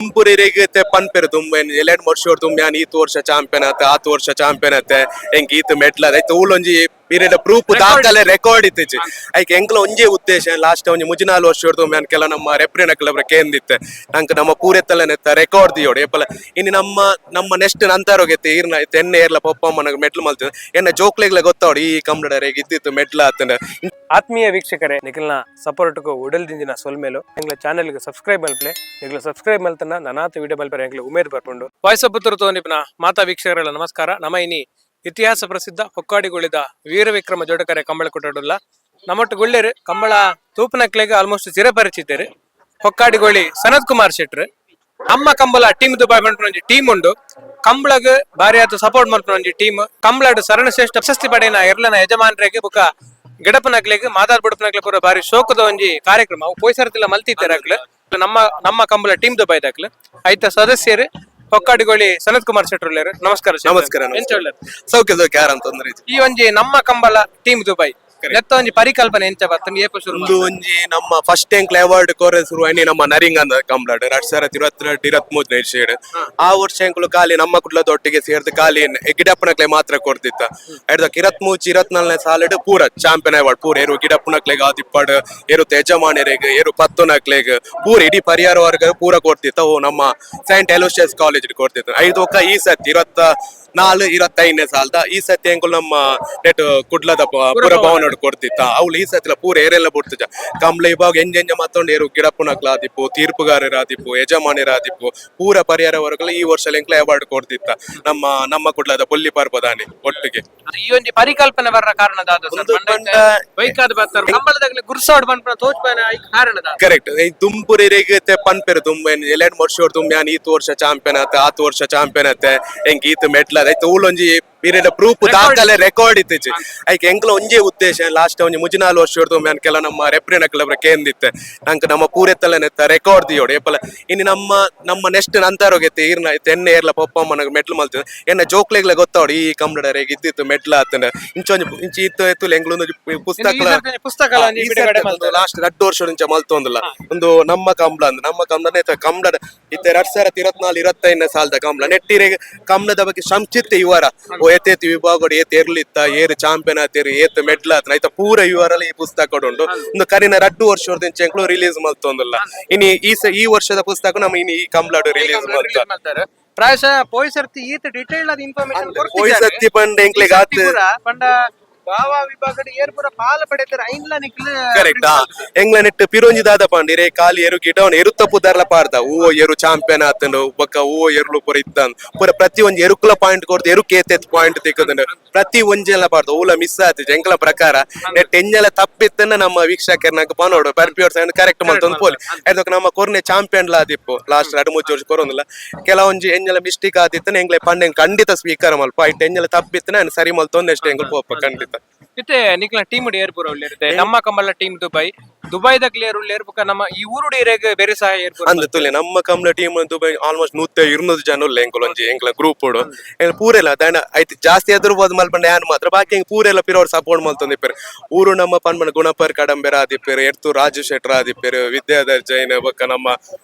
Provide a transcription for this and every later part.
ಪುರಿರಿಗೆ ಪನ್ಪೆರು ತುಂಬ ಎರಡು ವರ್ಷ ತುಂಬ ಈತ ವರ್ಷ ಚಾಂಪಿಯನ್ ಆತ ಆತ ವರ್ಷ ಚಾಂಪಿಯನ್ ಆತೆ ಎಂಕ್ ಈತ ಮೆಟ್ಲ ಆಯ್ತು ಊಲೊಂಜಿ ಪೀರಿಯಡ್ ಪ್ರೂಫ್ ದಾಖಲೆ ರೆಕಾರ್ಡ್ ಇತ್ತಿಜಿ ಐಕೆ ಎಂಕ್ಲ ಒಂಜೇ ಉದ್ದೇಶ ಲಾಸ್ಟ್ ಒಂಜಿ 3-4 ವರ್ಷ ತುಂಬ ಕೆಲ ನಮ್ಮ ರೆಪ್ರಿನ ಕ್ಲಬ್ ಕೇಂದಿತ್ತೆ ನಂಗೆ ನಮ್ಮ ಪೂರೆತ್ತಲೆನೆತ್ತ ರೆಕಾರ್ಡ್ ದಿಯೋಡು ಏಪಲ ಇನ್ನು ನಮ್ಮ ನೆಕ್ಸ್ಟ್ ನಂತರೋಗೆತ್ತೆ ಈರ್ನ ತೆನ್ನೆ ಏರ್ಲ ಪೊಪ್ಪಮ್ಮನ ಮೆಟ್ಲು ಮಲ್ತದೆ ಎನ್ನ ಜೋಕ್ಲೆಗ್ಲ ಗೊತ್ತಾವಡು ಈ ಕಂಬಡರೆಗೆ ಇದ್ದಿತ್ತು ಮೆಟ್ಲ ಆತನ. ಆತ್ಮೀಯ ವೀಕ್ಷಕರೇ, ನಿಖಿಲ್ನ ಸಪೋರ್ಟ್ಗೂ ಉಡಲ್ದಿಂದಿನ ಸೊಲ್ಮೇಲು ಎಂಗ್ಲ ಚಾನೆಲ್ಗೆ ಸಬ್ಸ್ಕ್ರೈಬ್ ಮಲ್ಪಲೆ ನಿಖಿಲ ಸಬ್ಸ್ಕ್ರೈಬ್ ಮಲ್ತನ ನನಾತ ವಿಡಿಯೋ ಮಲ್ಪರೆ ಎಂಗ್ಲ ಉಮೇದ್ ಬರ್ಪುಂಡು ವಾಯ್ಸ್ ಆಫ್ ಪುತ್ತೂರು ತೋನಿಪ್ನ ಮಾತಾ ವೀಕ್ಷಕರೆಲ್ಲ ನಮಸ್ಕಾರ. ನಮ್ಮ ಇನಿ ಇತಿಹಾಸ ಪ್ರಸಿದ್ಧ ಹೊಕ್ಕಾಡಿಗೊಳಿದ ವೀರ ವಿಕ್ರಮ ಜೋಡಕರೆ ಕಂಬಳ ಕೊಟ್ಟಡುಲ್ಲ ನಮ್ಮೊಟ್ಟು ಗುಳ್ಳೆರು ಕಂಬಳ ತೂಪನಕ್ಲೆಗೆ ಆಲ್ಮೋಸ್ಟ್ ಚಿರಪರಿಚಿತರು ಹೊಕ್ಕಾಡಿಗೊಳಿ ಸನತ್ ಕುಮಾರ್ ಶೆಟ್ರು ನಮ್ಮ ಕಂಬಳ ಟೀಮ್ ದುಬಾಯ್ ಮಲ್ಪನೊಂಜಿ ಟೀಮ್ ಉಂಡು ಕಂಬಳಗ್ ಬಾರಿ ಆತು ಸಪೋರ್ಟ್ ಮಲ್ಪನೊಂಜಿ ಟೀಮ್ ಕಂಬಳಡ್ ಸರಣಶ್ರೇಷ್ಠ ಪ್ರಶಸ್ತಿ ಪಡೆಯಿನ ಎರ್ಲನ ಯಜಮಾನರಿಗೆ ಬುಕ್ಕ ಗಿಡಪನಕ್ಲೆಗ್ ಮಾತಾಡ್ ಬುಡಪನಕ್ಲೆ ಪೂರ ಬಾರಿ ಶೋಕದ ಒಂಜಿ ಕಾರ್ಯಕ್ರಮ ಅವು ಪೋಯ್ಸರ್ತಿಲ್ಲ ಮಲ್ತಿದ್ದಾರೆ ಆಗ್ಲು ನಮ್ಮ ಕಂಬಳ ಟೀಮ್ ದುಬೈದಾಗ್ಲು ಐತ ಸದಸ್ಯರು ಹೊಕ್ಕಾಡಿಗೊಳಿ ಸನತ್ ಕುಮಾರ್ ಶೆಟ್ರು. ನಮಸ್ಕಾರ. ನಮಸ್ಕಾರ. ಸೌಖ್ಯ ಸೌಖ್ಯ ಯಾರಂತ ತೊಂದ್ರೆ ಈ ಒಂಜಿ ನಮ್ಮ ಕಂಬಳ ಟೀಮ್ ದುಬೈ ನೆತ್ತ ಒಂಜಿ ಪರಿಕಲ್ಪನೆ ಎಂಚ ಬರ್ತದೆ ಏಪ ಶುರು ಒಂಜಿ ನಮ್ಮ ಫಸ್ಟ್ ಎಂಕ್ಲ ಅವಾರ್ಡ್ ಕೋರೆ ಶುರು ಆಯ್ನಿ ನಮ್ಮ ನರಿಂಗ್ ಅಂದ ಕಂಬಳಡ್ 2022-23 ನೈಟ್ ಆ ವರ್ಷ ಎಂಕ್ಲು ಖಾಲಿ ನಮ್ಮ ಕುಡ್ಲದೊಟ್ಟಿಗೆ ಸೇರ್ದು ಖಾಲಿ ಗಿಡಪ್ಪನಕ್ಲೆ ಮಾತ್ರ ಕೊಡ್ತಿತ್ತ 2023-24 ಸಾಲಡ್ ಪೂರ ಚಾಂಪಿಯನ್ ಅವಾರ್ಡ್ ಪೂರ ಏರು ಗಿಡಪ್ಪನಕ್ಲೆಗ್ ಆದಿಪ್ಪಡ್ ಏರು ಯಜಮಾನರಿಗೆ ಏರು ಪತ್ತುನಕ್ಲೆಗ್ ಪೂರ ಇಡೀ ಪರಿಹಾರ ವರ್ಗ ಪೂರ ಕೊಡ್ತಿತ್ತ ಓ ನಮ್ಮ ಸೈಂಟ್ ಅಲೋಸಿಯಸ್ ಕಾಲೇಜ್ ಕೊಡ್ತಿತ್ತು. ಐದು ಈ ಸತಿ 24-25 ಸಾಲದ ಈ ಸತಿ ಎಂಕುಲು ನಮ್ಮ ನೆಟ್ ಕುಡ್ಲದ ಪೂರ ಭವನ ಕೊಡ್ತಿತ್ತ ಅವ್ಳು ಈ ಸತಿ ಪೂರ ಏರೆಲ್ಲ ಬಿಡ್ತಿದ್ದ ಕಂಬಳ ಇವಾಗ ಎಂಜೆಂಜ ಮತ್ತೊಂದು ಏರು ಗಿಡಪ್ಪನಕ್ಲಾದಿಪ್ಪು ತೀರ್ಪುಗಾರರಾದಿಪ್ಪು ಯಜಮಾನರಾದಿಪ್ಪು ಪೂರ ಪರಿಹಾರ ವರ್ಗಗಳು ಈ ವರ್ಷ ಎಂಕ್ಲ ಅವಾರ್ಡ್ ಕೊಡ್ತಿತ್ತ ನಮ್ಮ ಕುಡ್ಲದ ಪೊಲ್ಲಿ ಪರ್ಬದಾನಿ ಒಟ್ಟಿಗೆ. ಈ ಒಂಜಿ ಪರಿಕಲ್ಪನೆ ಬರ ಕಾರಣದ ಕರೆಕ್ಟ್ ತುಂಬುರಿಗೆ ಪನ್ಪೆರು ತುಂಬ 2 ವರ್ಷ ತುಂಬ ಈತ ವರ್ಷ ಚಾಂಪಿಯನ್ ಆತ ಆತ ವರ್ಷ ಚಾಂಪಿಯನ್ ಆತೆ ಎಂಕ್ ಈತ ಮೆಟ್ಲ ಆಯ್ತು ಊಲೊಂಜಿ ಪೀರಿಯಡ್ ಪ್ರೂಫ್ ದಾಖಲೆ ರೆಕಾರ್ಡ್ ಇತ್ತಿಜಿ ಐಕೆ ಎಂಕ್ಲ ಒಂಜೇ ಉದ್ದೇಶ ಲಾಸ್ಟ್ ಒಂಜಿ 3-4 ವರ್ಷ ತುಂಬ ಕೆಲ ನಮ್ಮ ರೆಪ್ರಿನ ಕ್ಲಬ್ ಕೇಂದಿತ್ತೆ ನಂಗೆ ನಮ್ಮ ಪೂರೆತ್ತಲೆನೆತ್ತ ರೆಕಾರ್ಡ್ ದಿಯೋಡು ಏಪಲ ಇನ್ನು ನಮ್ಮ ನೆಕ್ಸ್ಟ್ ನಂತರೋಗೆತ್ತೆ ಈರ್ನ ತೆನ್ನೆ ಏರ್ಲ ಪೊಪ್ಪಮ್ಮನ ಮೆಟ್ಲು ಮಲ್ತದೆ ಎನ್ನ ಜೋಕ್ಲೆಗ್ಲ ಗೊತ್ತಾವಡು ಈ ಕಂಬಡರೆಗೆ ಇದ್ದಿತ್ತು ಮೆಟ್ಲ ಆತನ ಇಂಚಿ ಇತ್ತು ಎಂಗ್ಲೊಂದು ಪುಸ್ತಕ ಲಾಸ್ಟ್ 2 ವರ್ಷ ಮುಂಚೆ ಮಲ್ತೊಂದಿಲ್ಲ ಒಂದು ನಮ್ಮ ಕಂಬಳ ಕಂಬಳ ಇತ್ತೆ 2024-25 ಸಾಲದ ಕಂಬಳ ನೆಟ್ಟಿರೆಗೆ ಕಂಬಳದ ಬಗ್ಗೆ ಸಂಕ್ಷಿಪ್ತ ವಿವರ ಏತೇತಿ ವಿಭಾಗ ಏರ್ಲಿತ್ತ ಏರು ಚಾಂಪಿಯನ್ ಆತೇರು ಏತ್ ಮೆಡ್ಲ್ ಆತ ಐತ ಪೂರ ವಿವರಲ್ಲಿ ಈ ಪುಸ್ತಕ ಉಂಟು ಒಂದು ಕರಿನ 2 ವರ್ಷ ರಿಲೀಸ್ ಮಲ್ತೊಂದಿಲ್ಲ ಇನ್ನು ಈ ವರ್ಷದ ಪುಸ್ತಕ ನಮ್ಮ ಇನ್ನು ಈ ಕಂಬಳ ರಿಲೀಸ್ ಮಾಡ್ತಾರೆ. ಪ್ರಾಯಶಃ ಪೋಯ್ಸರ್ತಿ ಈತ ಡಿಟೇಲ್ ಆದ ಇನ್ಫಾರ್ಮೇಶನ್ ಪೋಯ್ಸರ್ತಿ ಪಂಡ ಎಂಕ್ಲೆಗ್ ಆತ ಪಂಡ ಬಾವಾ ವಿಭಾಗದ ಏರ್ಪುರ ಪಾಲ ಪಡೆತರ ಐನ್ಲ ನಿಕ್ಲ ಕರೆಕ್ಟ್ ಎಂಗ್ಲ ನೆಟ್ ಪಿರೋಂಜಿ ದಾದ ಪಾಂಡಿರೆ ಕಾಲಿ ಏರು ಗಿಡವನ್ ಎರುತ್ತ ಪುದಾರ್ಲ ಪಾರ್ದ ಓ ಏರು ಚಾಂಪಿಯನ್ ಆತನು ಬೊಕ್ಕ ಓ ಎರ್ಲು ಪುರ ಇತ್ತನ್ ಪುರ ಪ್ರತಿ ಒಂಜಿ ಎರುಕುಲ ಪಾಯಿಂಟ್ ಕೊಡ್ದು ಎರು ಕೇತೆತ್ ಪಾಯಿಂಟ್ ತೆಕ್ಕದನು ಪ್ರತಿ ಒಂಜೆಲ್ಲ ಪಾರ್ದ ಓಲ ಮಿಸ್ ಆತ ಎಂಕ್ಲ ಪ್ರಕಾರ ನೆಟ್ ಎಂಜೆಲ್ಲ ತಪ್ಪಿತ್ತನ್ನ ನಮ್ಮ ವೀಕ್ಷಕರ್ನಾಗ ಪನೋಡು ಪರ್ಪಿಯೋರ್ ಸೈನ್ ಕರೆಕ್ಟ್ ಮಾಡ್ತೊಂದು ಪೋಲಿ ಅದಕ್ಕೆ ನಮ್ಮ ಕೊರ್ನೆ ಚಾಂಪಿಯನ್ ಆದಿಪ್ಪು ಲಾಸ್ಟ್ 2-3 ವರ್ಷ ಕೊರೊಂದಿಲ್ಲ ಕೆಲವೊಂಜಿ ಎಂಜೆಲ್ಲ ಮಿಸ್ಟೇಕ್ ಆದಿತ್ತನ ಎಂಗ್ಲೆ ಪಂಡೆ ಖಂಡಿತ ಸ್ವೀಕಾರ ಮಲ್ಪ ಐಟ್ ಎಂಜೆಲ್ಲ ತಪ್ಪಿತ್ತನ ಸರಿ ಮಲ್ತೊಂದು ಎಷ್ಟು ಎಂಗ್ಲು ಪೋಪ ಖಂಡಿತ ಇತ್ತೆ ನಿಕ್ಲ ಟೀಮ್ ಏರ್ಪುರ ಉಳ್ಳಿರುತ್ತೆ ನಮ್ಮ ಕಂಬಳ ಟೀಮ್ ದುಬೈದ ಕ್ಲಿಯರ್ ಉಳ್ಳಿರ್ಬೇಕ ನಮ್ಮ ಈ ಊರು ಡೇರೆಗೆ ಬೇರೆ ಸಹ ಏರ್ಪುರ ಅಂದ ತುಲೆ ನಮ್ಮ ಕಂಬಳ ಟೀಮ್ ದುಬೈ ಆಲ್ಮೋಸ್ಟ್ 100-200 ಜನ ಉಳ್ಳೆ ಎಂಕುಲೊಂಜಿ ಎಂಕ್ಲ ಗ್ರೂಪ್ ಉಡು ಪೂರೆಲ್ಲ ದಂಡ ಐತಿ ಜಾಸ್ತಿ ಎದುರ್ಬೋದು ಮಲ್ಪಂಡ ಯಾನ್ ಮಾತ್ರ ಬಾಕಿ ಹೆಂಗ್ ಪೂರೆಲ್ಲ ಪಿರೋರ್ ಸಪೋರ್ಟ್ ಮಲ್ತೊಂದಿಪ್ಪೇರು ಊರು ನಮ್ಮ ಪನ್ಮಣ ಗುಣಪರ್ ಕಡಂಬೆರ ಆದಿಪ್ಪೇರು ಎಡ್ತು ರಾಜು ಶೆಟ್ರ ಆದಿಪ್ಪೇರು ವಿದ್ಯಾಧರ್ ಜೈನ್ ಬೊಕ್ಕ ನಮ್ಮ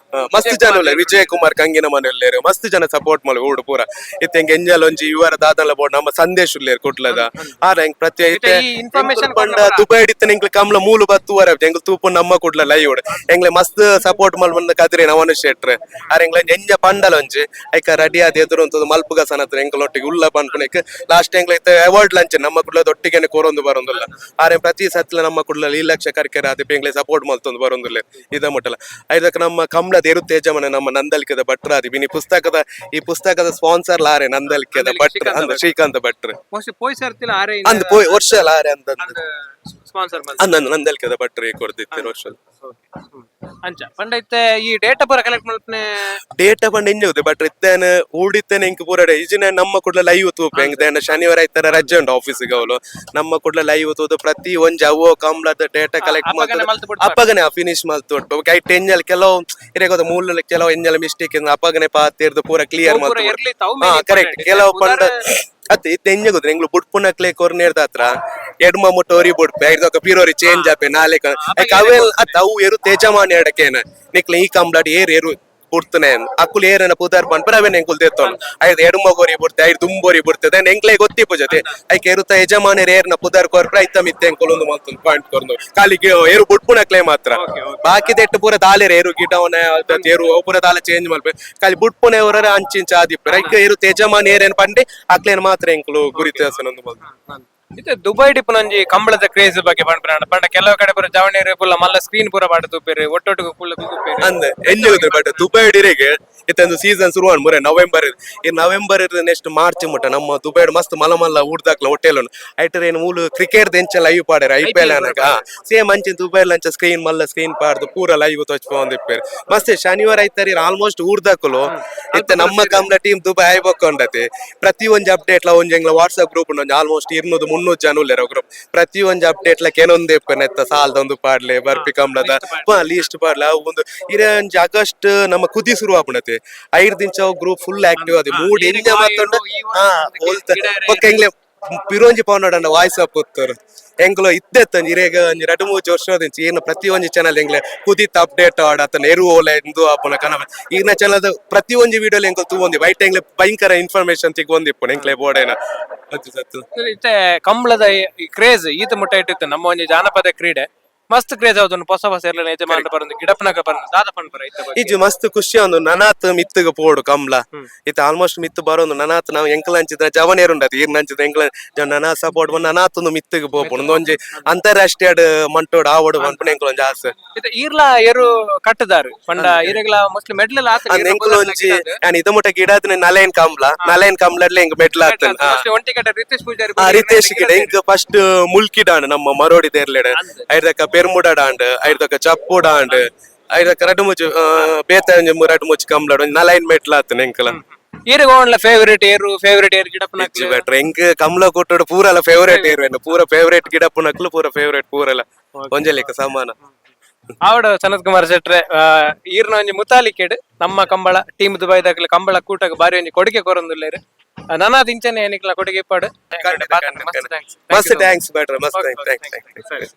ಮಸ್ತ್ ಜನ ಉಳ್ಳೆ ವಿಜಯ್ ಕುಮಾರ್ ಕಂಗಿನ ಮನೆಯಲ್ಲೇರು ಮಸ್ತ್ ಜನ ಸಪೋರ್ಟ್ ಮಲ್ ಊಡು ಪೂರ ಇತ್ತ ಹೆಂಗ್ ಎಂಜಲ್ ಒಂಜಿ ಇವರ ದಾದಲ ಬೋರ್ಡ್ ನಮ್ಮ ಸಂದೇಶ್ ಉಳ್ಳೇರು ಕುಟ್ಲದ ಆರ ಹೆಂಗ್ ಪ್ರತಿ ಇನ್ಫಾರ್ಮೇಶನ್ ಪಂಡ ದುಬೈ ಹಿಡಿತ ಎಂಗ್ಲ ಕಮ್ಲ ಮೂಲು ಬತ್ತುವರ ಎಂಗ್ಲ ತೂಪು ನಮ್ಮ ಕುಡ್ಲ ಲೈವ್ ಎಂಗ್ಲೆ ಮಸ್ತ್ ಸಪೋರ್ಟ್ ಮಲ್ಪಂದ ಕದ್ರಿ ನವನ ಶೆಟ್ರ್ ಆರ್ ಎಂಗ್ಲ ಎಂಜ ಪಂಡಲ ಒಂಜಿ ಐಕ ರೆಡಿ ಆದ ಎದುರು ಅಂತ ಮಲ್ಪುಗ ಸನತ್ರ ಎಂಗ್ಲೊಟ್ಟಿಗೆ ಉಲ್ಲ ಪನ್ಪುನಕ್ ಲಾಸ್ಟ್ ಎಂಗ್ಲ ಅವಾರ್ಡ್ ಲಂಚ್ ನಮ್ಮ ಕುಡ್ಲದ ಒಟ್ಟಿಗೆ ಕೊರೊಂದು ಬರೋದಿಲ್ಲ ಆರೆ ಪ್ರತಿ ಸತ್ಲ ನಮ್ಮ ಕುಡ್ಲ 2 ಲಕ್ಷ ಕರ್ಕೆರ ಆದ ಎಂಗ್ಲೆ ಸಪೋರ್ಟ್ ಮಲ್ತೊಂದು ಬರೋದಿಲ್ಲ ಇದ ಮುಟ್ಟಲ್ಲ ಐದಕ್ಕೆ ನಮ್ಮ ಕಂಬಳದ ಎರುತ್ತ ಯಜಮಾನ ನಮ್ಮ ನಂದಲಿಕೆದ ಭಟ್ರ ಆದಿ ಈ ಪುಸ್ತಕದ ಸ್ಪಾನ್ಸರ್ ಲಾರೆ ನಂದಲಿಕೆದ ಭಟ್ರ ಅಂದ್ರೆ ಶ್ರೀಕಾಂತ್ ಭಟ್ರ ಅಂದ್ ವರ್ಷ ಲಾರೆ ಅಂತ ಸ್ಪಾನ್ಸರ್ ನಂದಲಿಕೆದ ಭಟ್ರಿ ಕೊಡ್ತಿತ್ತು ವರ್ಷ ಅಂಚ ಪಂಡ ಇತ್ತೆ ಈ ಡೇಟಾ ಪೂರ ಕಲೆಕ್ಟ್ ಮಾಡ್ತನೆ ಡೇಟಾ ಪಂಡ ಎಂಜುದು ಬಟ್ ಇತ್ತೇನೆ ಊಡಿತ್ತೇನೆ ಇಂಕ್ ಪೂರ ಈಜಿನ ನಮ್ಮ ಕುಡ್ಲ ಲೈವ್ ತೂಪ ಹೆಂಗ್ ಶನಿವಾರ ಐತರ ರಜೆ ಉಂಟು ಆಫೀಸಿಗೆ ಅವಳು ನಮ್ಮ ಕುಡ್ಲ ಲೈವ್ ತೂದು ಪ್ರತಿ ಒಂಜಿ ಅವೋ ಕಂಬಳದ ಡೇಟಾ ಕಲೆಕ್ಟ್ ಮಾಡ್ತಾರೆ ಅಪ್ಪಗನೆ ಫಿನಿಶ್ ಮಾಡ್ತು ಐಟ್ ಎಂಜಲ್ ಕೆಲವು ಇರೇಗೋದು ಮೂಲ ಕೆಲವು ಎಂಜಲ್ ಮಿಸ್ಟೇಕ್ ಅಪ್ಪಗನೆ ಪಾತಿರ್ದು ಪೂರ ಕ್ಲಿಯರ್ ಮಾಡ್ತಾರೆ ಕರೆಕ್ಟ್ ಕೆಲವು ಪಂಡ ಅತ್ತೆ ತೆಂಜ ಗೊತ್ತ ಎಂಗ್ಲು ಬುಡ್ಪುನಕ್ಲೆ ಕೊರ್ನೇರ್ದಾತ್ರ ಎಡ್ಮ ಮುಟ್ಟೋರಿ ಬುಡ್ಪೆ ಐದೊಕ ಪಿರೋರಿ ಚೇಂಜ್ ಆಪೆ ನಾಳೆ ಅವೆಲ್ ಅತ್ತ ಅವು ಏರು ತೇಜಮಾನಿ ಅಡಕೇನ ನಿಕ್ಲೆ ಈ ಕಂಬಳಾಡಿ ಏರು ಬುಡ್ತನೆ ಅಕ್ಕುಲ್ ಏರನ ಪುದಾರ್ ಪನ್ಪರ ಅವೇನ್ ಎಂಕುಲ್ ತೆತ್ತೋನು ಐದು ಎಡುಮಗೋರಿ ಬುಡ್ತೆ ಐದು ದುಂಬೋರಿ ಬುಡ್ತದೆ ಎಂಕ್ಲೆ ಗೊತ್ತಿ ಪುಜತೆ ಐಕೆ ಇರುತ್ತ ಯಜಮಾನರು ಏರ್ನ ಪುದಾರ್ ಕೊರ್ಪರ ಐತ ಮಿತ್ತೆ ಎಂಕುಲ್ ಒಂದು ಮಾತೊಂದು ಪಾಯಿಂಟ್ ಕೊರ್ದು ಖಾಲಿ ಏರು ಬುಡ್ಪುನಕ್ಲೆ ಮಾತ್ರ ಬಾಕಿ ದೆಟ್ಟು ಪೂರ ದಾಲೆರೆ ಏರು ಗಿಡವನ ಏರು ಪೂರ ದಾಲ ಚೇಂಜ್ ಮಲ್ಪೆ ಖಾಲಿ ಬುಡ್ಪುನೆ ಅವರ ಅಂಚಿಂಚ ಆದಿಪ್ಪೆ ಐಕೆ ಇರು ಯಜಮಾನ ಏರೇನ್ ಪಂಡೆ ಅಕ್ಲೇನ್ ಮಾತ್ರ ಎಂಕುಲು ಗುರಿ ತೇಸನೊಂದು ಮಾತು ಇದು ದುಬೈ ಡಿಪ್ ನಂಜಿ ಕಂಬಳದ ಕ್ರೇಜ್ ಬಗ್ಗೆ ಪಂಡ ಕೆಲವು ಕಡೆ ಪೂರ ಜವಣೇರು ಪುಲ್ಲ ಮಲ್ಲ ಸ್ಕ್ರೀನ್ ಪೂರ ಪಾಡು ತುಪ್ಪೇರಿ ಒಟ್ಟೊಟ್ಟಿಗೆ ಕುಳ್ಳ ತುಪ್ಪೇರಿ ಅಂದೆ ಎಂಜುದು ಬಟ್ ದುಬೈ ಡಿರೆಗೆ ಇತ್ತೊಂದು ಸೀಸನ್ ಶುರುವಾನ್ ಮುರೆ ನವೆಂಬರ್ ಈ ನವೆಂಬರ್ ನೆಕ್ಸ್ಟ್ ಮಾರ್ಚ್ ಮುಟ್ಟ ನಮ್ಮ ದುಬೈ ಮಸ್ತ್ ಮಲ್ಲ ಮಲ್ಲ ಊಡ್ದಾಕ್ಲ ಹೊಟ್ಟೆಲ್ ಐಟರ್ ಏನು ಮೂಲು ಕ್ರಿಕೆಟ್ ಎಂಚ ಲೈವ್ ಪಾಡ್ಯಾರ IPL ಅನಗ ಸೇಮ್ ಅಂಚಿನ ದುಬೈ ಲಂಚ ಸ್ಕ್ರೀನ್ ಮಲ್ಲ ಸ್ಕ್ರೀನ್ ಪಾಡ್ದು ಪೂರ ಲೈವ್ ತೋಚ್ಕೊಂಡಿಪ್ಪೇರು ಮಸ್ತ್ ಶನಿವಾರ ಐತಾರಿ ಆಲ್ಮೋಸ್ಟ್ ಊರ್ದಾಕಲು ಇತ್ತ ನಮ್ಮ ಕಮ್ಲ ಟೀಮ್ ದುಬೈ ಐಬಕ್ಕೊಂಡತಿ ಪ್ರತಿ ಒಂಜಿ ಅಪ್ಡೇಟ್ ಲ ಒಂಜಂಗ್ಲ ವಾಟ್ಸ್ಆಪ್ ಗ್ರೂಪ್ ಉಂಡು ಆಲ್ಮೋಸ್ಟ್ 200-300 ಜನ ಉಲ್ಲೇರ ಗ್ರೂಪ್ ಪ್ರತಿ ಒಂಜಿ ಅಪ್ಡೇಟ್ ಲ ಕೆಲವೊಂದು ಇಪ್ಪನ ಎತ್ತ ಸಾಲ್ದೊಂದು ಪಾಡ್ಲೆ ಬರ್ಪಿ ಕಮ್ಲದ ಲೀಸ್ಟ್ ಪಾಡ್ಲ ಒಂದು ಇರಂಜಿ ಆಗಸ್ಟ್ ನಮ್ಮ ಕುದಿ ಶುರು ಆಪುಣತೆ 5 ದಿಂಚ ಗ್ರೂಪ್ ಫುಲ್ ಆಕ್ಟಿವ್ ಆದಿ ಮೂಡ್ ಎಂಜ ಮತ್ತೊಂಡು ಎಂಗ್ಲೆ ಪಿರೋಂಜಿ ಪೌಂಡ್ ವಾಯ್ಸ್ ಆಪ್ ಪುತ್ತೂರು ಎಂಗ್ಲೋ ಇತ್ತೆತ್ತಂಜಿ ಇರೇಗ ಒಂಜಿ 2-3 ವರ್ಷದಿಂಚ ಈರ್ನ ಪ್ರತಿ ಒಂಜಿ ಚಾನಲ್ ಎಂಗ್ಲೆ ಕುದಿತ್ ಅಪ್ಡೇಟ್ ಆಡ ಅತನ ಎರುವೋಲೆ ಇಂದು ಆಪುನ ಕನಮ ಈರ್ನ ಚಾನಲ್ ಪ್ರತಿ ಒಂಜಿ ವಿಡಿಯೋಲಿ ಎಂಕಲ್ ತೂವೊಂದಿ ವೈಟ್ ಎಂಗ್ಲೆ ಭಯಂಕರ ಇನ್ಫಾರ್ಮೇಶನ್ ತಿಗೊಂದಿಪ್ಪು ಎಂಕ್ಲೆ ಬೋಡೇನ ಇತ್ತೆ ಕಂಬಳದ ಕ್ರೇಜ್ ಈತ ಮುಟ್ಟ ಇಟ್ಟಿತ್ತು ನಮ್ಮ ಒಂಜಿ ಜಾನಪದ ಕ್ರೀಡೆ ಮಸ್ತ್ ಕ್ರೇಜ್ ಆವೊಂದು ಹೊಸ ಹೊಸ ಎಲ್ಲ ಯಜಮಾನ ಬರೋದು ಗಿಡಪನಗ ಬರೋದು ದಾದ ಪನ್ಪರ ಇಜ್ಜು ಮಸ್ತ್ ಖುಷಿ ಒಂದು ನನಾತ್ ಮಿತ್ತಗ ಪೋಡು ಕಮ್ಲ ಇತ್ತ ಆಲ್ಮೋಸ್ಟ್ ಮಿತ್ತು ಬರೋದು ನನಾತ್ ನಾವು ಎಂಕಲ್ ಹಂಚಿದ ಜವನೇರು ಉಂಡತಿ ಈರ್ನ ಹಂಚಿದ ಎಂಕಲ ನನಾತ್ ಸಪೋರ್ಟ್ ಬಂದು ನನಾತ್ ಒಂದು ಮಿತ್ತಗ ಪೋಪುಂಡು ಒಂಜಿ ಅಂತಾರಾಷ್ಟ್ರೀಯ ಮಂಟೋಡ್ ಆವಡು ಪನ್ಪುನ ಎಂಕಲ್ ಒಂಜಿ ಆಸೆ ಈರ್ಲ ಏರು ಕಟ್ಟದಾರು ಪಂಡ ಈರೆಗ್ಲ ಮೋಸ್ಟ್ಲಿ ಮೆಡ್ಲ್ ಆತ ಎಂಕಲ್ ಒಂಜಿ ನಾನು ಇದ ಮುಟ್ಟ ಗಿಡ ನಲೈನ್ ಕಮ್ಲಡ್ಲೆ ಎಂಕ್ ಮೆಡ್ಲ್ ಆತನ ಒಂಟಿ ಕಟ್ಟ ರಿತೇಶ್ ಪೂಜಾರಿ ರಿತೇಶ್ ಗಿಡ ಎಂಕ್ ಫಸ್ಟ್ ಮುಲ್ಕಿಡಾಂಡ್ ನಮ್ಮ ಮರೋಡಿ ದೇರ್ಲೆಡ್ ಐದಕ್ಕ ಪೆರ್ಮುಡಾಂಡ್ ಐದಕ್ಕ ಚಪ್ಪುಡಾಂಡ್ ಐದಕ್ಕ ರಡು ಮುಚ್ಚು ಬೇತಂಜ ರಡು ಮುಚ್ಚು ಕಮ್ಲಾಡ್ ನಲೈನ್ ಮೆಟ್ಲ ಆತನ ಎಂಕಲ ಈರೆಗೋಣ್ಲ ಫೇವರೇಟ್ ಏರು ಗಿಡಪನ ಬೆಟ್ರ ಎಂಕ್ ಕಮ್ಲ ಕೊಟ್ಟೋಡು ಪೂರಲ ಫೇವರೇಟ್ ಏರ್ವೇನು ಪೂರ ಫೇವರೇಟ್ ಗಿಡಪುನಕ್ಲು ಪೂರ ಫೇವರೇಟ್ ಪೂರಲ ಒಂಜಲಿಕ ಸಮಾನ ಆವಡ ಸನತ್ ಕುಮಾರ್ ಶೆಟ್ರೆ ಈರ್ನ ಒಂಜಿ ಮುತಾಲಿಕೆಡ್ ನಮ್ಮ ಕಂಬಳ ಟೀಮ್ ದುಬೈದಾಗ್ಲ ಕಂಬಳ ಕೂಟಗ ಬಾರಿ ಒಂಜಿ ಕೊಡುಗೆ ಕೊರೊಂದುಲ್ಲೇರು ನನ್ನ ದಿಂಚನೆ ಏನಿಕ್ಲ ಕೊಡುಗೆ ಇಪ್ಪಾಡು ಮಸ್ತ್ ಥ್ಯಾಂಕ್ಸ್ ಬೇಟ್ರ ಮಸ್ತ್ ಥ್ಯಾಂಕ್ಸ್